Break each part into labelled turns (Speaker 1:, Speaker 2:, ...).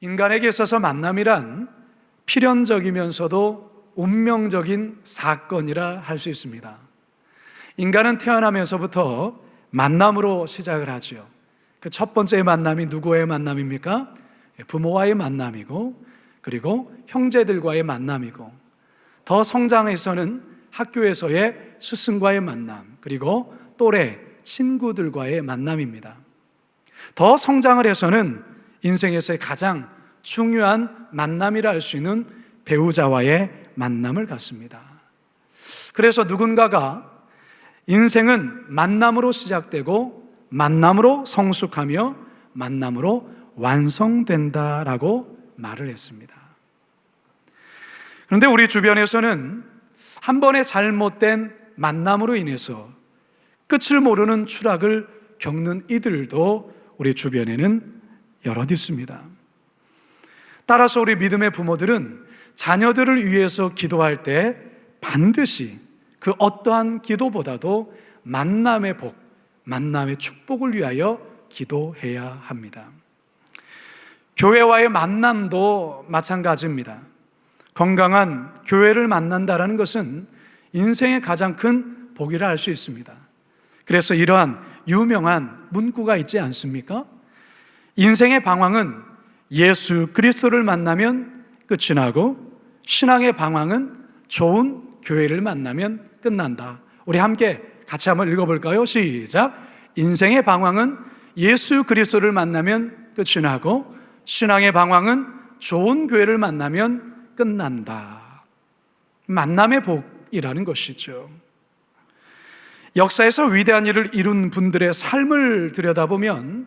Speaker 1: 인간에게 있어서 만남이란 필연적이면서도 운명적인 사건이라 할 수 있습니다. 인간은 태어나면서부터 만남으로 시작을 하죠. 그 첫 번째 만남이 누구의 만남입니까? 부모와의 만남이고, 그리고 형제들과의 만남이고, 더 성장해서는 학교에서의 스승과의 만남, 그리고 또래 친구들과의 만남입니다. 더 성장을 해서는 인생에서의 가장 중요한 만남이라 할 수 있는 배우자와의 만남을 갖습니다. 그래서 누군가가 인생은 만남으로 시작되고 만남으로 성숙하며 만남으로 완성된다라고 말을 했습니다. 그런데 우리 주변에서는 한 번의 잘못된 만남으로 인해서 끝을 모르는 추락을 겪는 이들도 우리 주변에는 여럿 있습니다. 따라서 우리 믿음의 부모들은 자녀들을 위해서 기도할 때 반드시 그 어떠한 기도보다도 만남의 복, 만남의 축복을 위하여 기도해야 합니다. 교회와의 만남도 마찬가지입니다. 건강한 교회를 만난다는 것은 인생의 가장 큰 복이라 할 수 있습니다. 그래서 이러한 유명한 문구가 있지 않습니까? 인생의 방황은 예수 그리스도를 만나면 끝이 나고, 신앙의 방황은 좋은 교회를 만나면 끝난다. 우리 함께 같이 한번 읽어볼까요? 시작. 인생의 방황은 예수 그리스도를 만나면 끝이 나고, 신앙의 방황은 좋은 교회를 만나면 끝난다. 만남의 복이라는 것이죠. 역사에서 위대한 일을 이룬 분들의 삶을 들여다보면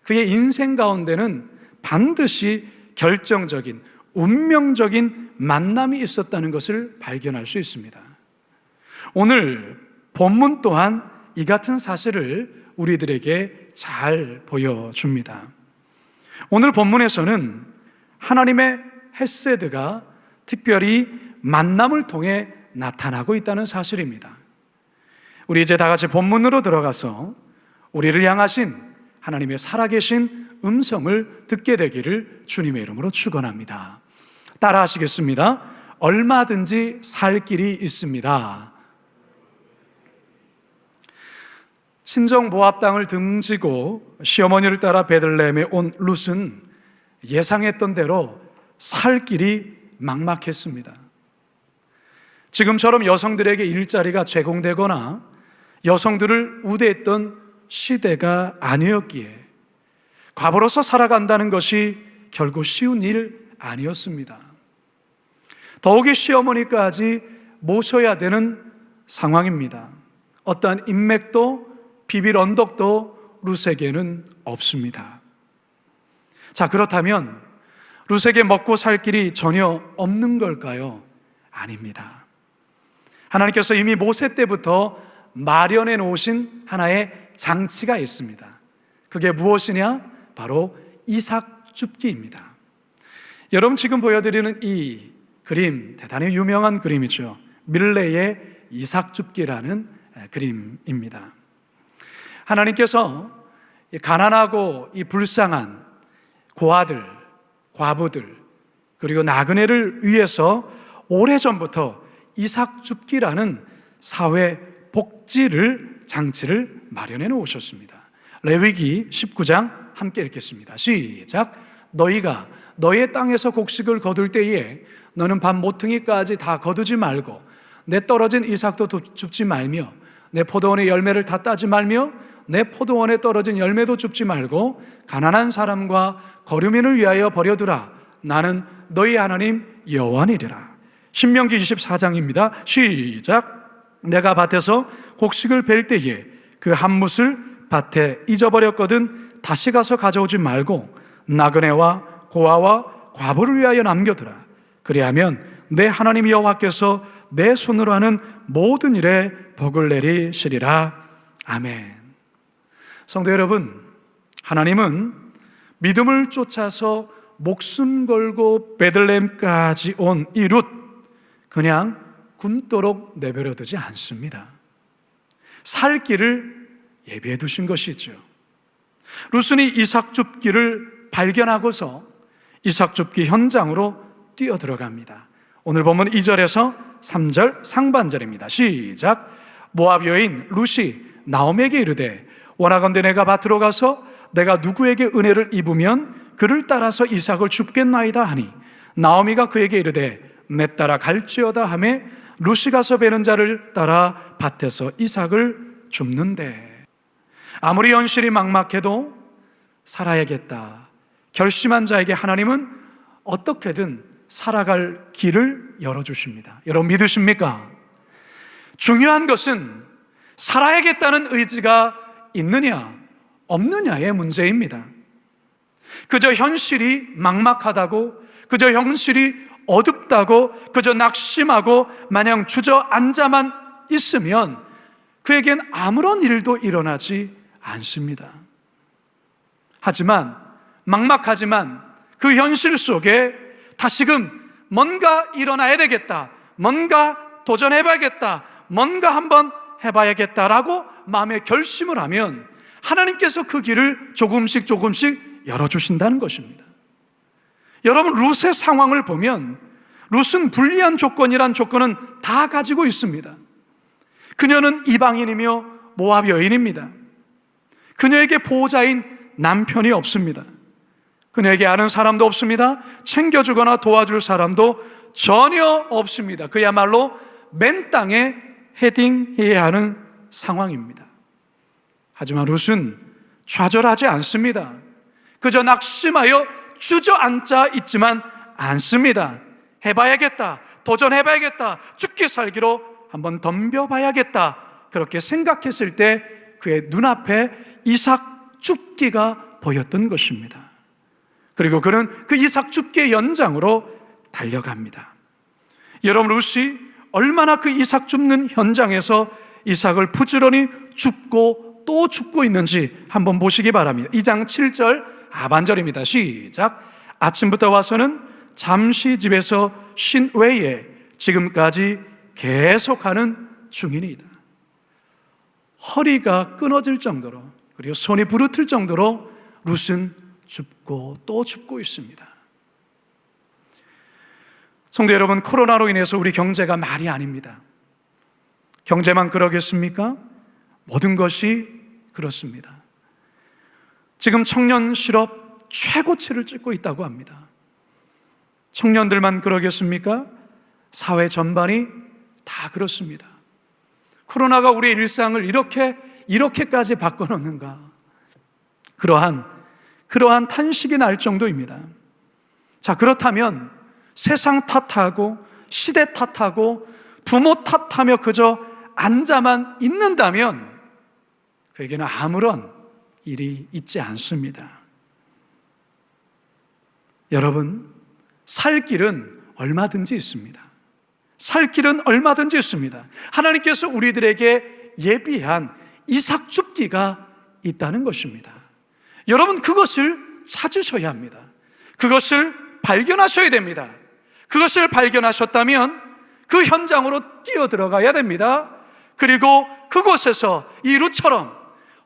Speaker 1: 그의 인생 가운데는 반드시 결정적인 운명적인 만남이 있었다는 것을 발견할 수 있습니다. 오늘 본문 또한 이 같은 사실을 우리들에게 잘 보여줍니다. 오늘 본문에서는 하나님의 헤세드가 특별히 만남을 통해 나타나고 있다는 사실입니다. 우리 이제 다 같이 본문으로 들어가서 우리를 향하신 하나님의 살아계신 음성을 듣게 되기를 주님의 이름으로 축원합니다. 따라 하시겠습니다. 얼마든지 살 길이 있습니다. 친정 모압 땅을 등지고 시어머니를 따라 베들레헴에 온 룻은 예상했던 대로 살 길이 막막했습니다. 지금처럼 여성들에게 일자리가 제공되거나 여성들을 우대했던 시대가 아니었기에 과부로서 살아간다는 것이 결코 쉬운 일 아니었습니다. 더욱이 시어머니까지 모셔야 되는 상황입니다. 어떠한 인맥도 비빌 언덕도 룻에게는 없습니다. 자, 그렇다면 룻에게 먹고 살 길이 전혀 없는 걸까요? 아닙니다. 하나님께서 이미 모세 때부터 마련해 놓으신 하나의 장치가 있습니다. 그게 무엇이냐? 바로 이삭 줍기입니다. 여러분, 지금 보여드리는 이 그림, 대단히 유명한 그림이죠. 밀레의 이삭 줍기라는 그림입니다. 하나님께서 가난하고 이 불쌍한 고아들, 과부들, 그리고 나그네를 위해서 오래전부터 이삭 줍기라는 사회 복지를 장치를 마련해 놓으셨습니다. 레위기 19장 함께 읽겠습니다. 시작. 너희가 너의 땅에서 곡식을 거둘 때에 너는 밭 모퉁이까지 다 거두지 말고 내 떨어진 이삭도 줍지 말며 내 포도원의 열매를 다 따지 말며 내 포도원에 떨어진 열매도 줍지 말고 가난한 사람과 거류민을 위하여 버려두라. 나는 너희 하나님 여호와니라. 신명기 24장입니다. 시작. 내가 밭에서 곡식을 벨 때에 그 한 뭇을 밭에 잊어버렸거든 다시 가서 가져오지 말고 나그네와 고아와 과부를 위하여 남겨두라. 그리하면 내 하나님 여호와께서 내 손으로 하는 모든 일에 복을 내리시리라. 아멘. 성도 여러분, 하나님은 믿음을 쫓아서 목숨 걸고 베들레헴까지 온 이 룻, 그냥 굶도록 내버려 두지 않습니다. 살 길을 예비해 두신 것이죠. 룻은 이삭 줍기를 발견하고서 이삭 줍기 현장으로 뛰어들어갑니다. 오늘 본문 2절에서 3절 상반절입니다. 시작. 모압 여인 룻이 나오미에게 이르되 원하건대 내가 밭으로 가서 내가 누구에게 은혜를 입으면 그를 따라서 이삭을 줍겠나이다 하니 나오미가 그에게 이르되 내 따라 갈지어다 하매 룻이 가서 베는 자를 따라 밭에서 이삭을 줍는데 아무리 현실이 막막해도 살아야겠다 결심한 자에게 하나님은 어떻게든 살아갈 길을 열어주십니다. 여러분 믿으십니까? 중요한 것은 살아야겠다는 의지가 있느냐 없느냐의 문제입니다. 그저 현실이 막막하다고, 그저 현실이 어둡다고, 그저 낙심하고 마냥 주저앉아만 있으면 그에겐 아무런 일도 일어나지 않습니다. 하지만 막막하지만 그 현실 속에 다시금 뭔가 일어나야 되겠다, 뭔가 도전해봐야겠다, 뭔가 한번 해봐야겠다라고 마음에 결심을 하면 하나님께서 그 길을 조금씩 열어주신다는 것입니다. 여러분 룻의 상황을 보면 룻은 불리한 조건이란 조건은 다 가지고 있습니다. 그녀는 이방인이며 모압 여인입니다. 그녀에게 보호자인 남편이 없습니다. 그녀에게 아는 사람도 없습니다. 챙겨주거나 도와줄 사람도 전혀 없습니다. 그야말로 맨 땅에 헤딩해야 하는 상황입니다. 하지만 룻은 좌절하지 않습니다. 그저 낙심하여 주저앉아 있지만 않습니다. 해봐야겠다, 도전해봐야겠다, 죽기 살기로 한번 덤벼봐야겠다, 그렇게 생각했을 때 그의 눈앞에 이삭 줍기가 보였던 것입니다. 그리고 그는 그 이삭 줍기의 연장으로 달려갑니다. 여러분 룻이 얼마나 그 이삭 줍는 현장에서 이삭을 부지런히 줍고 또 줍고 있는지 한번 보시기 바랍니다. 2장 7절 하반절입니다. 시작. 아침부터 와서는 잠시 집에서 쉰 외에 지금까지 계속하는 중이니이다. 허리가 끊어질 정도로, 그리고 손이 부르틀 정도로 룻은 줍고 또 줍고 있습니다. 성도 여러분, 코로나로 인해서 우리 경제가 말이 아닙니다. 경제만 그러겠습니까? 모든 것이 그렇습니다. 지금 청년 실업 최고치를 찍고 있다고 합니다. 청년들만 그러겠습니까? 사회 전반이 다 그렇습니다. 코로나가 우리의 일상을 이렇게까지 바꿔놓는가? 그러한 탄식이 날 정도입니다. 자, 그렇다면 세상 탓하고 시대 탓하고 부모 탓하며 그저 앉아만 있는다면 그에게는 아무런 일이 있지 않습니다. 여러분, 살 길은 얼마든지 있습니다. 살 길은 얼마든지 있습니다. 하나님께서 우리들에게 예비한 이삭 줍기가 있다는 것입니다. 여러분, 그것을 찾으셔야 합니다. 그것을 발견하셔야 됩니다. 그것을 발견하셨다면 그 현장으로 뛰어들어가야 됩니다. 그리고 그곳에서 이 룻처럼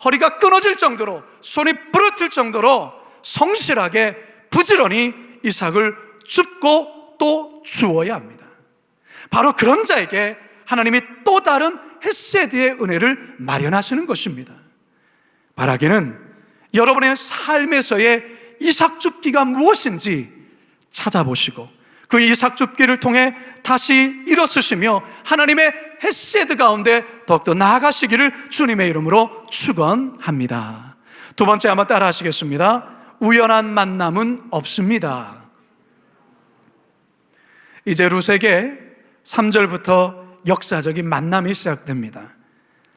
Speaker 1: 허리가 끊어질 정도로, 손이 부러뜨릴 정도로 성실하게 부지런히 이삭을 줍고 또 주어야 합니다. 바로 그런 자에게 하나님이 또 다른 헤세드의 은혜를 마련하시는 것입니다. 바라기는 여러분의 삶에서의 이삭 줍기가 무엇인지 찾아보시고 그 이삭 줍기를 통해 다시 일어서시며 하나님의 헤세드 가운데 더욱더 나아가시기를 주님의 이름으로 축원합니다. 두 번째 한번 따라 하시겠습니다. 우연한 만남은 없습니다. 이제 룻에게 3절부터 역사적인 만남이 시작됩니다.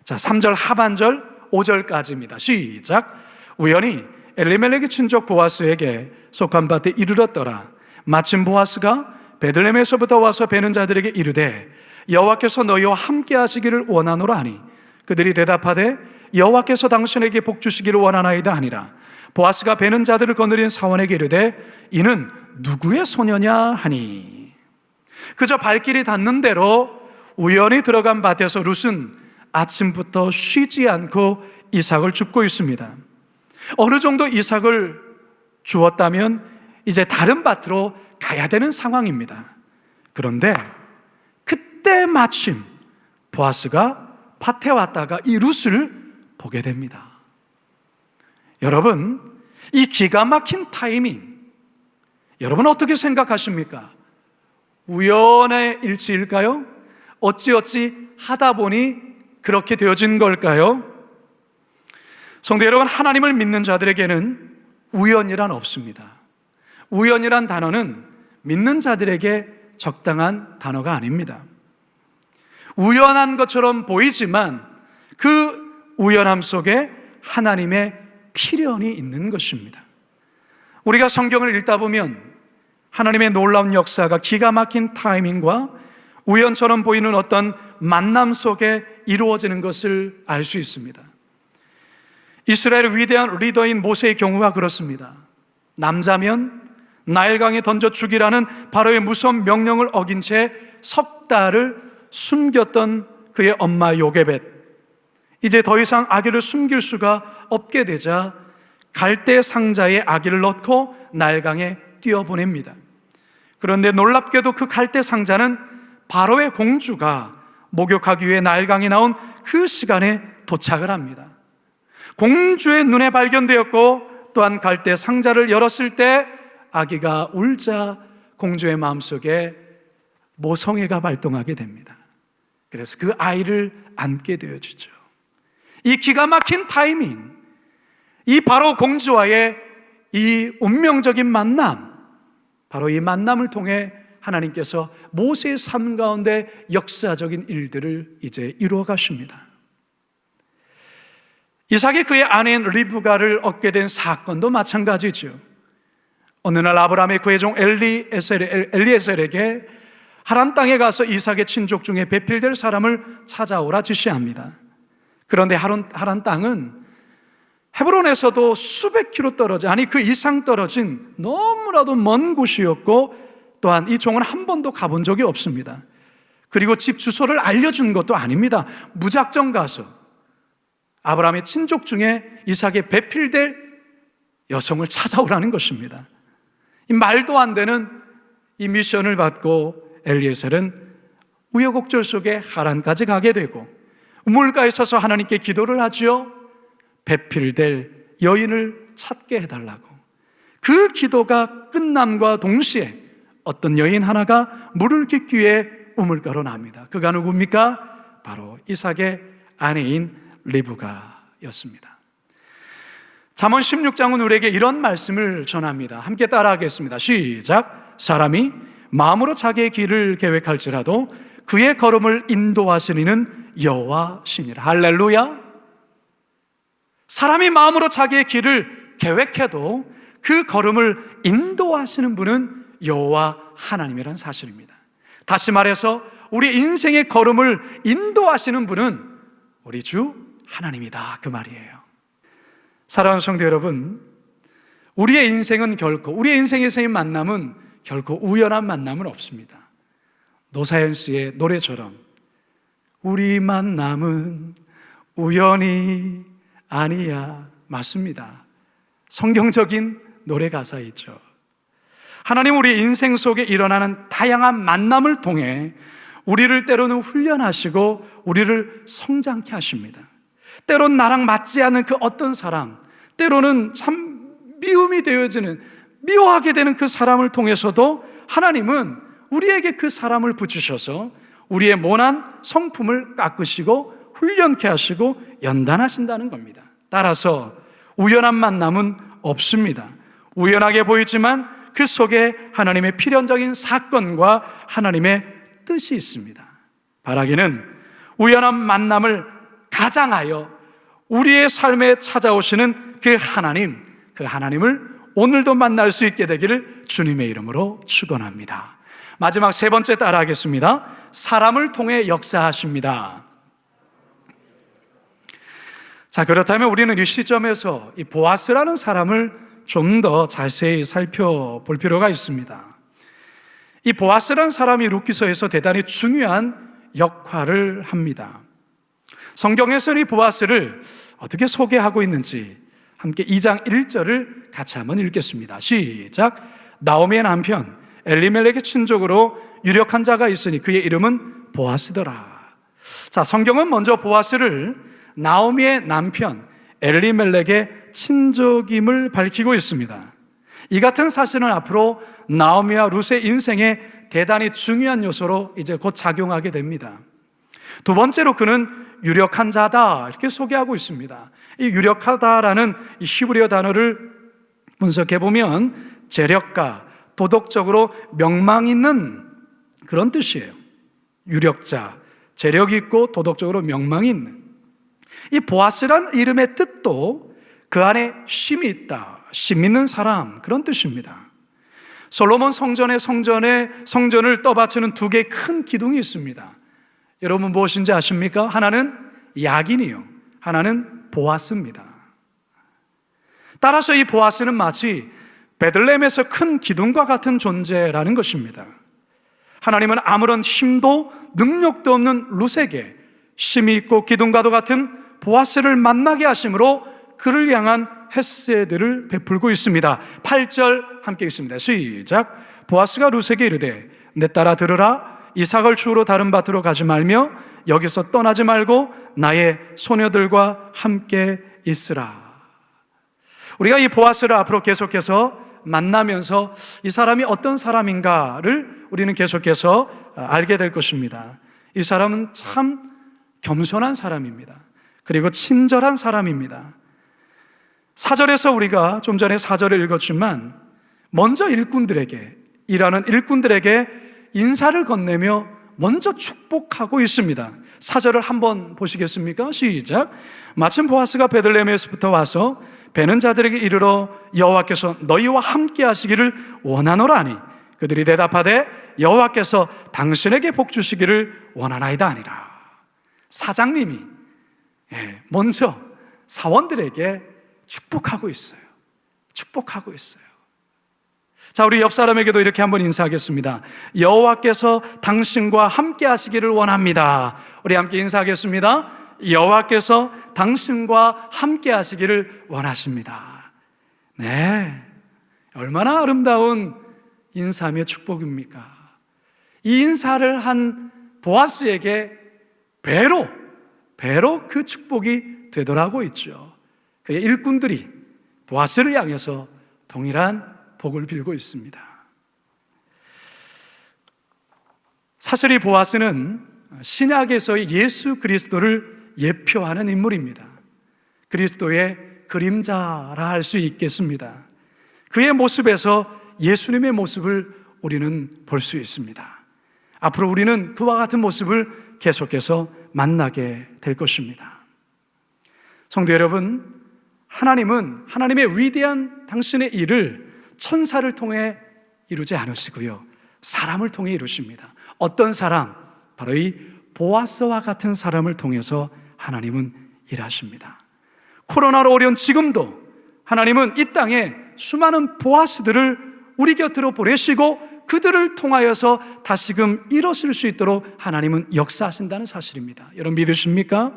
Speaker 1: 자, 3절 하반절 5절까지입니다. 시작. 우연히 엘리멜렉의 친족 보아스에게 속한 밭에 이르렀더라. 마침 보아스가 베들레헴에서부터 와서 베는 자들에게 이르되 여호와께서 너희와 함께 하시기를 원하노라 하니 그들이 대답하되 여호와께서 당신에게 복 주시기를 원하나이다 하니라. 보아스가 베는 자들을 거느린 사원에게 이르되 이는 누구의 소녀냐 하니 그저 발길이 닿는 대로 우연히 들어간 밭에서 룻은 아침부터 쉬지 않고 이삭을 줍고 있습니다. 어느 정도 이삭을 주었다면 이제 다른 밭으로 가야 되는 상황입니다. 그런데 그때 마침 보아스가 밭에 왔다가 이 룻을 보게 됩니다. 여러분, 이 기가 막힌 타이밍, 여러분 어떻게 생각하십니까? 우연의 일치일까요? 어찌어찌 하다 보니 그렇게 되어진 걸까요? 성도 여러분, 하나님을 믿는 자들에게는 우연이란 없습니다. 우연이란 단어는 믿는 자들에게 적당한 단어가 아닙니다. 우연한 것처럼 보이지만 그 우연함 속에 하나님의 필연이 있는 것입니다. 우리가 성경을 읽다 보면 하나님의 놀라운 역사가 기가 막힌 타이밍과 우연처럼 보이는 어떤 만남 속에 이루어지는 것을 알 수 있습니다. 이스라엘의 위대한 리더인 모세의 경우가 그렇습니다. 남자면 나일강에 던져 죽이라는 바로의 무서운 명령을 어긴 채 석 달을 숨겼던 그의 엄마 요게벳, 이제 더 이상 아기를 숨길 수가 없게 되자 갈대 상자에 아기를 넣고 나일강에 뛰어보냅니다. 그런데 놀랍게도 그 갈대 상자는 바로의 공주가 목욕하기 위해 나일강에 나온 그 시간에 도착을 합니다. 공주의 눈에 발견되었고 또한 갈대 상자를 열었을 때 아기가 울자 공주의 마음속에 모성애가 발동하게 됩니다. 그래서 그 아이를 안게 되어주죠. 이 기가 막힌 타이밍, 이 바로 공주와의 이 운명적인 만남, 바로 이 만남을 통해 하나님께서 모세의 삶 가운데 역사적인 일들을 이제 이루어 가십니다. 이삭이 그의 아내인 리브가를 얻게 된 사건도 마찬가지죠. 어느 날 아브라함이 그의 종 엘리에셀에게 하란 땅에 가서 이삭의 친족 중에 배필될 사람을 찾아오라 지시합니다. 그런데 하란 땅은 헤브론에서도 수백 킬로 떨어진, 아니 그 이상 떨어진 너무나도 먼 곳이었고 또한 이 종은 한 번도 가본 적이 없습니다. 그리고 집 주소를 알려준 것도 아닙니다. 무작정 가서 아브라함의 친족 중에 이삭의 배필될 여성을 찾아오라는 것입니다. 이 말도 안 되는 이 미션을 받고 엘리에셀은 우여곡절 속에 하란까지 가게 되고 우물가에 서서 하나님께 기도를 하지요. 배필될 여인을 찾게 해달라고. 그 기도가 끝남과 동시에 어떤 여인 하나가 물을 깃기 위해 우물가로 나옵니다. 그가 누굽니까? 바로 이삭의 아내인 리브가였습니다. 잠언 16장은 우리에게 이런 말씀을 전합니다. 함께 따라하겠습니다. 시작. 사람이 마음으로 자기의 길을 계획할지라도 그의 걸음을 인도하시는 여호와시니라. 할렐루야. 사람이 마음으로 자기의 길을 계획해도 그 걸음을 인도하시는 분은 여호와 하나님이라는 사실입니다. 다시 말해서 우리 인생의 걸음을 인도하시는 분은 우리 주 하나님이다, 그 말이에요. 사랑하는 성도 여러분, 우리의 인생에서의 만남은 결코 우연한 만남은 없습니다. 노사연 씨의 노래처럼 우리 만남은 우연이 아니야. 맞습니다. 성경적인 노래 가사이죠. 하나님 우리 인생 속에 일어나는 다양한 만남을 통해 우리를 때로는 훈련하시고 우리를 성장케 하십니다. 때로는 나랑 맞지 않는 그 어떤 사람, 때로는 참 미움이 되어지는, 미워하게 되는 그 사람을 통해서도 하나님은 우리에게 그 사람을 붙이셔서 우리의 모난 성품을 깎으시고 훈련케 하시고 연단하신다는 겁니다. 따라서 우연한 만남은 없습니다. 우연하게 보이지만 그 속에 하나님의 필연적인 사건과 하나님의 뜻이 있습니다. 바라기는 우연한 만남을 가장하여 우리의 삶에 찾아오시는 그 하나님을 오늘도 만날 수 있게 되기를 주님의 이름으로 축원합니다. 마지막 세 번째 따라하겠습니다. 사람을 통해 역사하십니다. 자, 그렇다면 우리는 이 시점에서 이 보아스라는 사람을 좀 더 자세히 살펴볼 필요가 있습니다. 이 보아스라는 사람이 룻기서에서 대단히 중요한 역할을 합니다. 성경에서는 이 보아스를 어떻게 소개하고 있는지 함께 2장 1절을 같이 한번 읽겠습니다. 시작. 나오미의 남편 엘리멜렉의 친족으로 유력한 자가 있으니 그의 이름은 보아스더라. 자, 성경은 먼저 보아스를 나오미의 남편 엘리멜렉의 친족임을 밝히고 있습니다. 이 같은 사실은 앞으로 나오미와 룻의 인생에 대단히 중요한 요소로 이제 곧 작용하게 됩니다. 두 번째로 그는 유력한 자다 이렇게 소개하고 있습니다. 이 유력하다라는 이 히브리어 단어를 분석해 보면 재력가, 도덕적으로 명망 있는 그런 뜻이에요. 유력자, 재력 있고 도덕적으로 명망 있는. 이 보아스란 이름의 뜻도 그 안에 쉼이 있다, 쉼 있는 사람, 그런 뜻입니다. 솔로몬 성전에 성전을 떠받치는 두 개의 큰 기둥이 있습니다. 여러분 무엇인지 아십니까? 하나는 야긴이요, 하나는 보아스입니다. 따라서 이 보아스는 마치 베들레헴에서 큰 기둥과 같은 존재라는 것입니다. 하나님은 아무런 힘도 능력도 없는 룻에게 힘이 있고 기둥과도 같은 보아스를 만나게 하심으로 그를 향한 헤세드를 베풀고 있습니다. 8절 함께 읽습니다. 시작. 보아스가 룻에게 이르되 내 딸아 들으라. 이삭을 주우러 다른 밭으로 가지 말며 여기서 떠나지 말고 나의 소녀들과 함께 있으라. 우리가 이 보아스를 앞으로 계속해서 만나면서 이 사람이 어떤 사람인가를 우리는 계속해서 알게 될 것입니다. 이 사람은 참 겸손한 사람입니다. 그리고 친절한 사람입니다. 4절에서 우리가 좀 전에 4절을 읽었지만 먼저 일하는 일꾼들에게 인사를 건네며 먼저 축복하고 있습니다. 4절을 한번 보시겠습니까? 시작. 마침 보아스가 베들레헴에서부터 와서 베는 자들에게 이르러 여호와께서 너희와 함께 하시기를 원하노라 하니 그들이 대답하되 여호와께서 당신에게 복 주시기를 원하나이다 하니라. 사장님이 먼저 사원들에게 축복하고 있어요. 축복하고 있어요. 자, 우리 옆 사람에게도 이렇게 한번 인사하겠습니다. 여호와께서 당신과 함께 하시기를 원합니다. 우리 함께 인사하겠습니다. 여호와께서 당신과 함께 하시기를 원하십니다. 네, 얼마나 아름다운 인사며 축복입니까? 이 인사를 한 보아스에게 배로 그 축복이 되돌아오고 있죠. 그의 일꾼들이 보아스를 향해서 동일한 복을 빌고 있습니다. 사실 이 보아스는 신약에서의 예수 그리스도를 예표하는 인물입니다. 그리스도의 그림자라 할 수 있겠습니다. 그의 모습에서 예수님의 모습을 우리는 볼 수 있습니다. 앞으로 우리는 그와 같은 모습을 계속해서 만나게 될 것입니다. 성도 여러분, 하나님은 하나님의 위대한 당신의 일을 천사를 통해 이루지 않으시고요, 사람을 통해 이루십니다. 어떤 사람? 바로 이 보아스와 같은 사람을 통해서 하나님은 일하십니다. 코로나로 어려운 지금도 하나님은 이 땅에 수많은 보아스들을 우리 곁으로 보내시고 그들을 통하여서 다시금 일어설 수 있도록 하나님은 역사하신다는 사실입니다. 여러분 믿으십니까?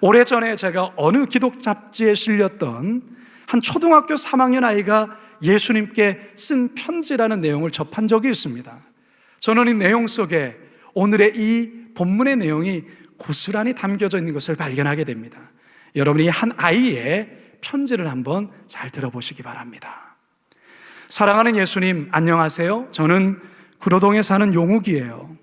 Speaker 1: 오래전에 제가 어느 기독 잡지에 실렸던 한 초등학교 3학년 아이가 예수님께 쓴 편지라는 내용을 접한 적이 있습니다. 저는 이 내용 속에 오늘의 이 본문의 내용이 고스란히 담겨져 있는 것을 발견하게 됩니다. 여러분이 한 아이의 편지를 한번 잘 들어보시기 바랍니다. 사랑하는 예수님, 안녕하세요. 저는 구로동에 사는 용욱이에요.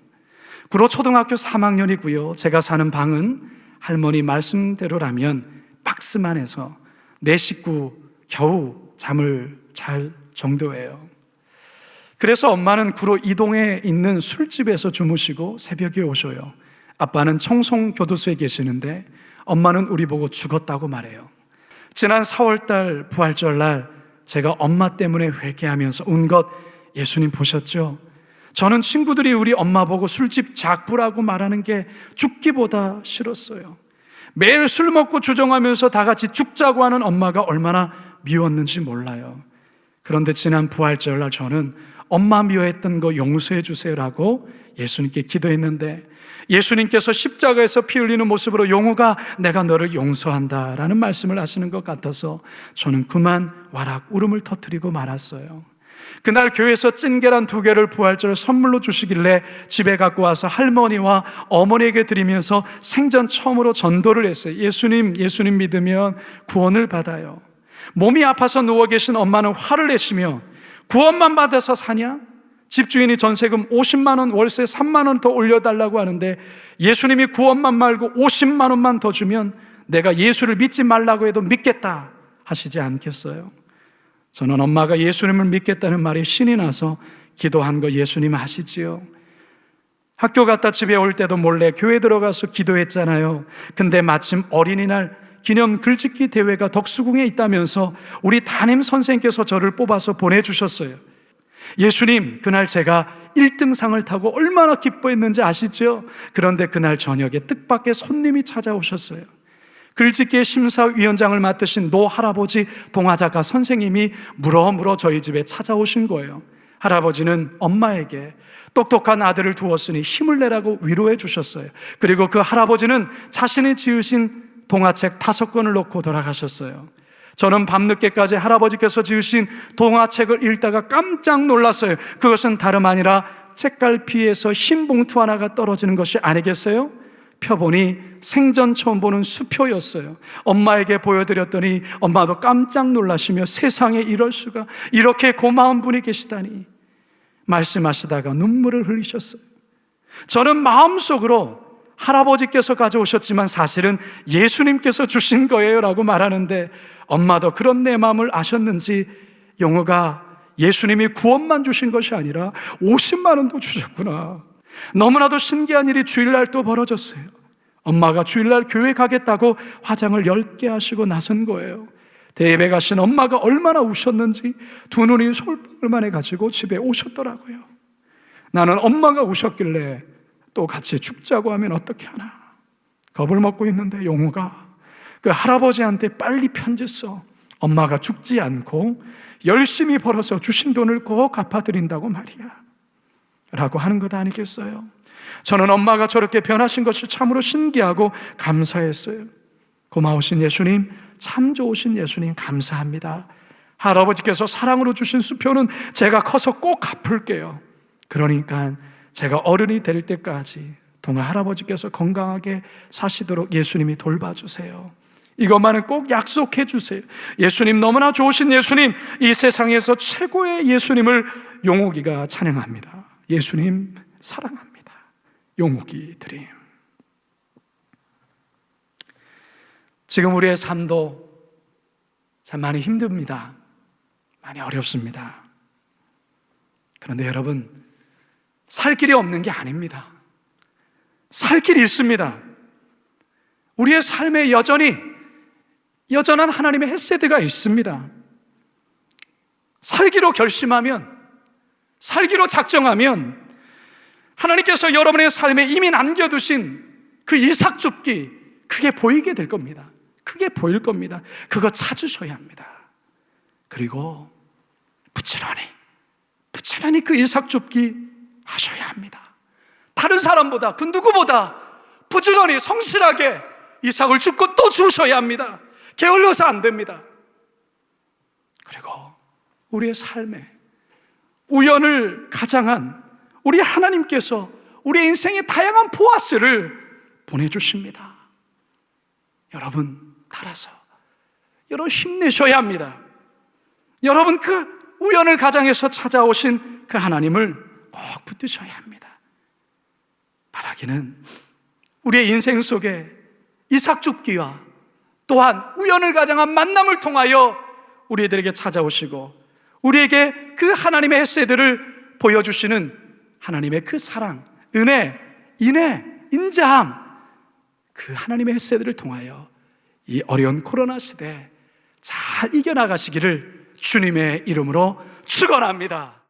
Speaker 1: 구로 초등학교 3학년이고요. 제가 사는 방은 할머니 말씀대로라면 박스만 해서 4식구 겨우 잠을 잘 정도예요. 그래서 엄마는 구로 이동에 있는 술집에서 주무시고 새벽에 오셔요. 아빠는 청송교도소에 계시는데 엄마는 우리 보고 죽었다고 말해요. 지난 4월달 부활절날 제가 엄마 때문에 회개하면서 운 것 예수님 보셨죠? 저는 친구들이 우리 엄마 보고 술집 작부라고 말하는 게 죽기보다 싫었어요. 매일 술 먹고 주정하면서 다 같이 죽자고 하는 엄마가 얼마나 미웠는지 몰라요. 그런데 지난 부활절날 저는 엄마 미워했던 거 용서해 주세요라고 예수님께 기도했는데 예수님께서 십자가에서 피 흘리는 모습으로 용우가 내가 너를 용서한다라는 말씀을 하시는 것 같아서 저는 그만 와락 울음을 터뜨리고 말았어요. 그날 교회에서 찐계란 2개를 부활절 선물로 주시길래 집에 갖고 와서 할머니와 어머니에게 드리면서 생전 처음으로 전도를 했어요. 예수님 믿으면 구원을 받아요. 몸이 아파서 누워 계신 엄마는 화를 내시며 구원만 받아서 사냐? 집주인이 전세금 50만 원, 월세 3만 원 더 올려달라고 하는데 예수님이 구원만 말고 50만 원만 더 주면 내가 예수를 믿지 말라고 해도 믿겠다 하시지 않겠어요? 저는 엄마가 예수님을 믿겠다는 말이 신이 나서 기도한 거 예수님 아시지요? 학교 갔다 집에 올 때도 몰래 교회 들어가서 기도했잖아요. 근데 마침 어린이날 기념 글짓기 대회가 덕수궁에 있다면서 우리 담임 선생님께서 저를 뽑아서 보내주셨어요. 예수님, 그날 제가 1등상을 타고 얼마나 기뻐했는지 아시죠? 그런데 그날 저녁에 뜻밖의 손님이 찾아오셨어요. 글짓기의 심사위원장을 맡으신 노 할아버지 동화작가 선생님이 물어 저희 집에 찾아오신 거예요. 할아버지는 엄마에게 똑똑한 아들을 두었으니 힘을 내라고 위로해 주셨어요. 그리고 그 할아버지는 자신이 지으신 동화책 5권을 놓고 돌아가셨어요. 저는 밤늦게까지 할아버지께서 지으신 동화책을 읽다가 깜짝 놀랐어요. 그것은 다름 아니라 책갈피에서 흰 봉투 하나가 떨어지는 것이 아니겠어요? 펴보니 생전 처음 보는 수표였어요. 엄마에게 보여드렸더니 엄마도 깜짝 놀라시며 세상에 이럴 수가, 이렇게 고마운 분이 계시다니 말씀하시다가 눈물을 흘리셨어요. 저는 마음속으로 할아버지께서 가져오셨지만 사실은 예수님께서 주신 거예요 라고 말하는데 엄마도 그런 내 마음을 아셨는지 용호가 예수님이 구원만 주신 것이 아니라 50만 원도 주셨구나. 너무나도 신기한 일이 주일날 또 벌어졌어요. 엄마가 주일날 교회 가겠다고 화장을 10개 하시고 나선 거예요. 대예배 가신 엄마가 얼마나 우셨는지 2눈이 솔방울만 해가지고 집에 오셨더라고요. 나는 엄마가 우셨길래 또 같이 죽자고 하면 어떻게 하나 겁을 먹고 있는데 용호가 그 할아버지한테 빨리 편지 써. 엄마가 죽지 않고 열심히 벌어서 주신 돈을 꼭 갚아드린다고 말이야 라고 하는 것 아니겠어요? 저는 엄마가 저렇게 변하신 것이 참으로 신기하고 감사했어요. 고마우신 예수님, 참 좋으신 예수님 감사합니다. 할아버지께서 사랑으로 주신 수표는 제가 커서 꼭 갚을게요. 그러니까 제가 어른이 될 때까지 동아 할아버지께서 건강하게 사시도록 예수님이 돌봐주세요. 이것만은 꼭 약속해 주세요. 예수님, 너무나 좋으신 예수님, 이 세상에서 최고의 예수님을 용욱이가 찬양합니다. 예수님 사랑합니다. 용욱이 드림. 지금 우리의 삶도 참 많이 힘듭니다. 많이 어렵습니다. 그런데 여러분, 살 길이 없는 게 아닙니다. 살 길이 있습니다. 우리의 삶에 여전한 하나님의 헤세드가 있습니다. 살기로 결심하면, 살기로 작정하면 하나님께서 여러분의 삶에 이미 남겨두신 그 이삭 줍기, 그게 보이게 될 겁니다. 크게 보일 겁니다. 그거 찾으셔야 합니다. 그리고 부지런히 그 이삭 줍기 하셔야 합니다. 다른 사람보다, 그 누구보다 부지런히 성실하게 이삭을 줍고 또 주셔야 합니다. 게을러서 안 됩니다. 그리고 우리의 삶에 우연을 가장한 우리 하나님께서 우리 인생의 다양한 보아스를 보내주십니다. 여러분 따라서 여러분 힘내셔야 합니다. 여러분 그 우연을 가장해서 찾아오신 그 하나님을 꼭 붙드셔야 합니다. 바라기는 우리의 인생 속에 이삭 줍기와 또한 우연을 가장한 만남을 통하여 우리들에게 찾아오시고 우리에게 그 하나님의 헤세드를 보여주시는 하나님의 그 사랑, 은혜, 인애, 인자함, 그 하나님의 헤세드를 통하여 이 어려운 코로나 시대 잘 이겨나가시기를 주님의 이름으로 축원합니다.